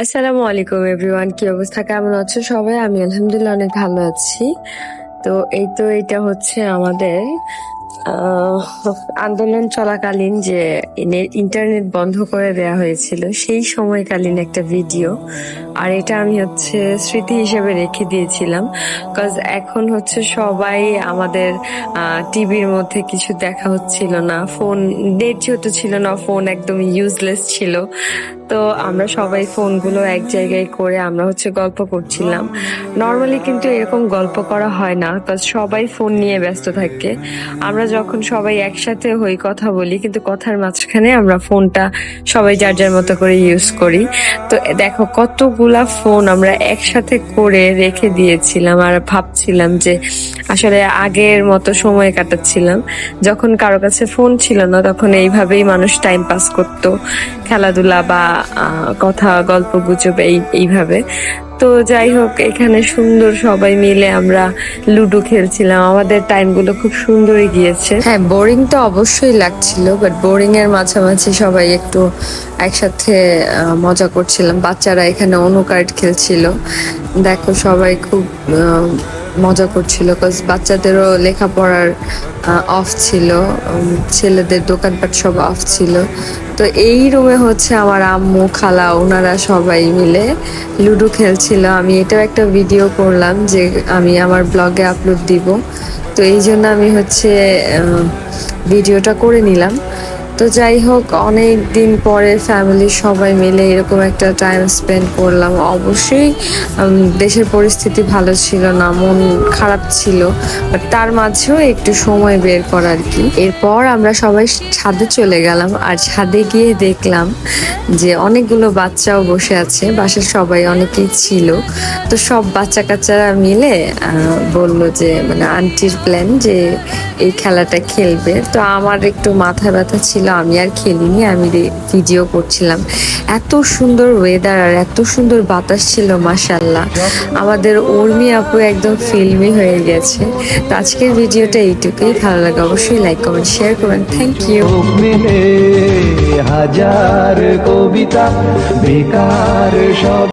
আসসালামু আলাইকুম এভরিওয়ান, কি অবস্থা, কেমন আছো সবাই? আমি আলহামদুলিল্লাহ অনেক ভালো আছি। তো এটা হচ্ছে আমাদের আহ, আন্দোলন চলাকালীন যে ইন্টারনেট বন্ধ করে দেয়া হয়েছিল সেই সময়কালীন একটা ভিডিও। আর এটা আমি হচ্ছে স্মৃতি হিসেবে রেখে দিয়েছিলাম, কজ এখন হচ্ছে সবাই আমাদের টিভির মধ্যে কিছু দেখা হচ্ছিল না, ফোন নেট যেহেতু ছিল না, ফোন একদম ইউজলেস ছিল। তো আমরা সবাই ফোনগুলো এক জায়গায় করে আমরা হচ্ছে গল্প করছিলাম। নর্মালি কিন্তু এরকম গল্প করা হয় না, কারণ সবাই ফোন নিয়ে ব্যস্ত থাকে। আমরা যখন সবাই একসাথে হই কথা বলি, কিন্তু কথার মাঝখানে আমরা ফোনটা সবাই যার যার মতো করে ইউজ করি। তো দেখো কতগুলা ফোন আমরা একসাথে করে রেখে দিয়েছিলাম, আর ভাবছিলাম যে আসলে আগের মতো সময় কাটাচ্ছিলাম। যখন কারো কাছে ফোন ছিল না তখন এইভাবেই মানুষ টাইম পাস করতো, খেলাধুলা বা কথা গল্প গুজব এইভাবে। তো যাই হোক, এখানে সুন্দর সবাই মিলে আমরা লুডো খেলছিলাম, আমাদের টাইমগুলো খুব সুন্দরই গিয়েছে। হ্যাঁ, বোরিং তো অবশ্যই লাগছিল, বাট বোরিং এর মাঝামাঝি সবাই একটু একসাথে মজা করছিলাম। বাচ্চারা এখানে অনু কার্ড খেলছিল, দেখো সবাই খুব মজা করছিল, কজ বাচ্চাদেরও লেখাপড়ার অফ ছিল, ছেলেদের দোকানপাট সব অফ ছিল। তো এই রুমে হচ্ছে আমার আম্মু খালা ওনারা সবাই মিলে লুডো খেলছিল। আমি এটাও একটা ভিডিও করলাম যে আমি আমার ব্লগে আপলোড দিব, তো এই জন্য আমি হচ্ছে ভিডিওটা করে নিলাম। তো যাই হোক, অনেক দিন পরে ফ্যামিলির সবাই মিলে এরকম একটা টাইম স্পেন্ড করলাম। অবশ্যই দেশের পরিস্থিতি ভালো ছিল না, মন খারাপ ছিল, বাট তার মাঝেও একটু সময় বের করা আর কি। এরপর আমরা সবাই ছাদে চলে গেলাম, আর ছাদে গিয়ে দেখলাম যে অনেকগুলো বাচ্চাও বসে আছে, বাসার সবাই অনেকেই ছিল। তো সব বাচ্চা কাচ্চারা মিলে বলল যে মানে আন্টির প্ল্যান যে এই খেলাটা খেলবে। তো আমার একটু মাথা ব্যথা ছিল, আমি আর খেলিনি, আমি ভিডিও করছিলাম। এত সুন্দর ওয়েদার আর এত সুন্দর বাতাস ছিল, মাশাআল্লাহ। আমাদের উর্মি আপু একদম ফিল্মি হয়ে গেছে। তো আজকের ভিডিওটা এইটুকুই, ভালো লাগে অবশ্যই লাইক কমেন্ট শেয়ার করবেন। Thank you. হাজার কবিতা বেকার সব